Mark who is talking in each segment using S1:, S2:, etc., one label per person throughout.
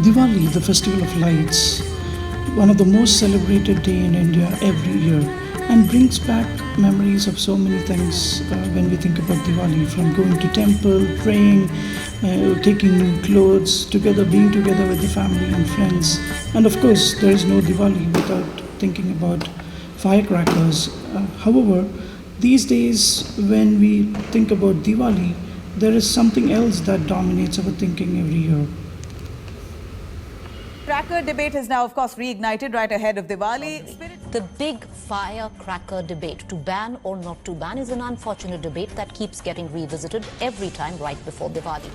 S1: Diwali, the festival of lights, one of the most celebrated day in India every year, and brings back memories of so many things when we think about Diwali, from going to temple, praying, taking new clothes, together being together with the family and friends. And of course, there is no Diwali without thinking about firecrackers. However, these days when we think about Diwali, there is something else that dominates our thinking every year.
S2: Cracker debate is now, of course, reignited right ahead of Diwali.
S3: The big firecracker debate, to ban or not to ban, is an unfortunate debate that keeps getting revisited every time right before Diwali.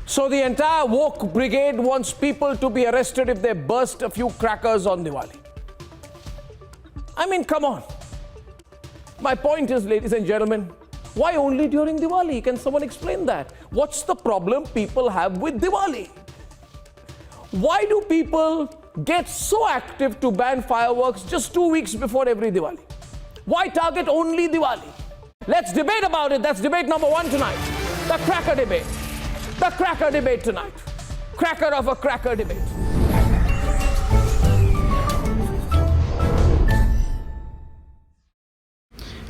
S4: So the entire woke brigade wants people to be arrested if they burst a few crackers on Diwali. I mean, come on. My point is, ladies and gentlemen, why only during Diwali? Can someone explain that? What's the problem people have with Diwali? Why do people get so active to ban fireworks just 2 weeks before every Diwali? Why target only Diwali? Let's debate about it. That's debate number one tonight. The cracker debate. The cracker debate tonight. Cracker of a cracker debate.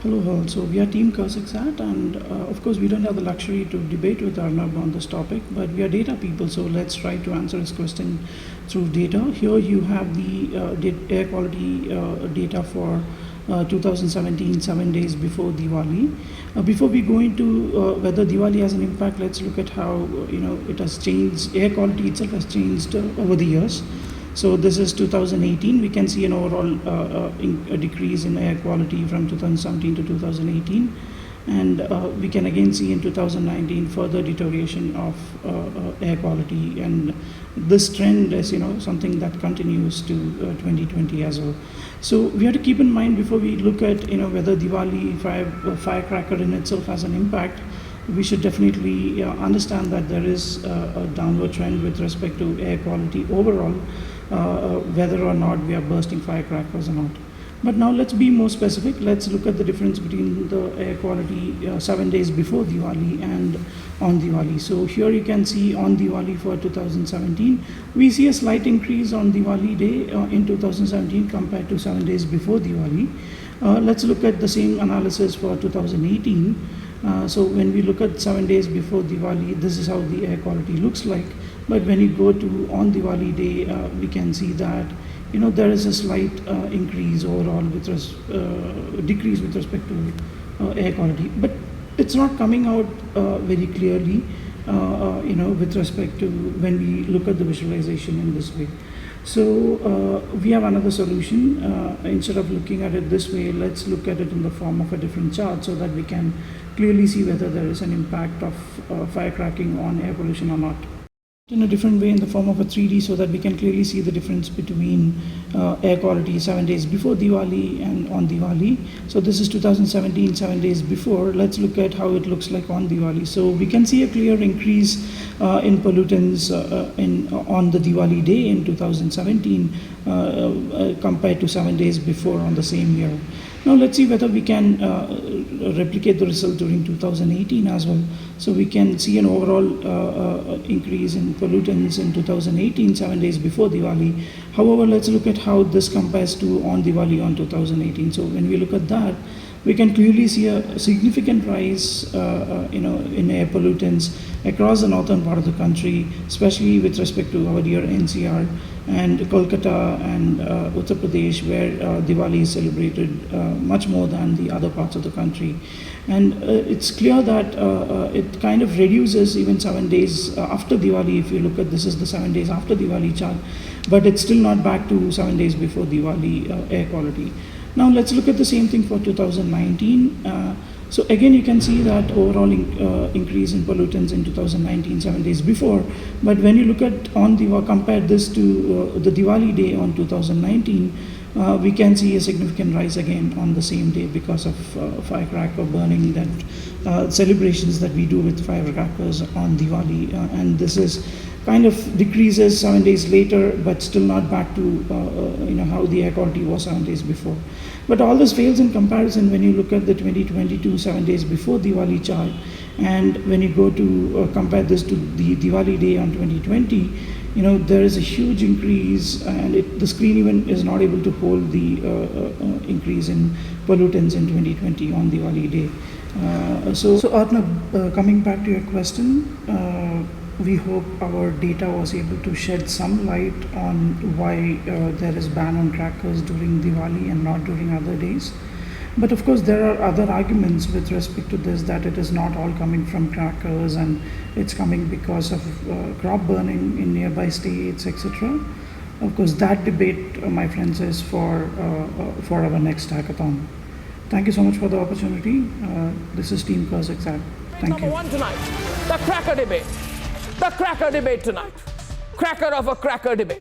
S1: Hello all, so we are Team Kazakhstan, and of course we don't have the luxury to debate with Arnab on this topic, but we are data people, so let's try to answer his question through data. Here you have the air quality data for 2017, 7 days before Diwali. Before we go into whether Diwali has an impact, let's look at how it has changed. Air quality itself has changed over the years. So this is 2018. We can see an overall a decrease in air quality from 2017 to 2018, and we can again see in 2019 further deterioration of air quality, and this trend is something that continues to 2020 as well. So we have to keep in mind before we look at whether Diwali firecracker in itself has an impact. We should definitely understand that there is a downward trend with respect to air quality overall, whether or not we are bursting firecrackers or not. But now let's be more specific. Let's look at the difference between the air quality 7 days before Diwali and on Diwali. So here you can see on Diwali for 2017, we see a slight increase on Diwali day in 2017 compared to 7 days before Diwali. Let's look at the same analysis for 2018. So when we look at 7 days before Diwali, this is how the air quality looks like. But when you go to on Diwali day, we can see that there is a slight increase overall decrease with respect to air quality. But it's not coming out very clearly, with respect to when we look at the visualization in this way. So we have another solution. Instead of looking at it this way, let's look at it in the form of a different chart so that we can clearly see whether there is an impact of firecracking on air pollution or not. In a different way in the form of a 3D so that we can clearly see the difference between air quality 7 days before Diwali and on Diwali. So this is 2017, 7 days before. Let's look at how it looks like on Diwali. So we can see a clear increase in pollutants on the Diwali day in 2017 compared to 7 days before on the same year. Now let's see whether we can replicate the result during 2018 as well. So we can see an overall increase in pollutants in 2018, 7 days before Diwali. However, let's look at how this compares to on Diwali on 2018. So when we look at that, we can clearly see a significant rise in air pollutants across the northern part of the country, especially with respect to our dear NCR and Kolkata and Uttar Pradesh, where Diwali is celebrated much more than the other parts of the country. And it's clear that it kind of reduces even 7 days after Diwali. If you look at this is the 7 days after Diwali chart, but it's still not back to 7 days before Diwali air quality. Now let's look at the same thing for 2019. So again, you can see that overall increase in pollutants in 2019, 7 days before. But when you look at compare this to the Diwali day on 2019, we can see a significant rise again on the same day because of firecracker burning, that celebrations that we do with firecrackers on Diwali, and this is kind of decreases 7 days later, but still not back to how the air quality was 7 days before. But all this fails in comparison when you look at the 2022 7 days before Diwali chart, And when you go to compare this to the Diwali day on 2020, there is a huge increase, and the screen even is not able to hold the increase in pollutants in 2020 on Diwali day. So Arnab, coming back to your question, we hope our data was able to shed some light on why there is ban on crackers during Diwali and not during other days. But of course, there are other arguments with respect to this, that it is not all coming from crackers and it's coming because of crop burning in nearby states, etc. Of course, that debate, my friends, is for our next hackathon. Thank you so much for the opportunity. This is Team Kazakhstan. Thank
S4: Number
S1: you.
S4: one tonight, the cracker debate. The cracker debate tonight. Cracker of a cracker debate.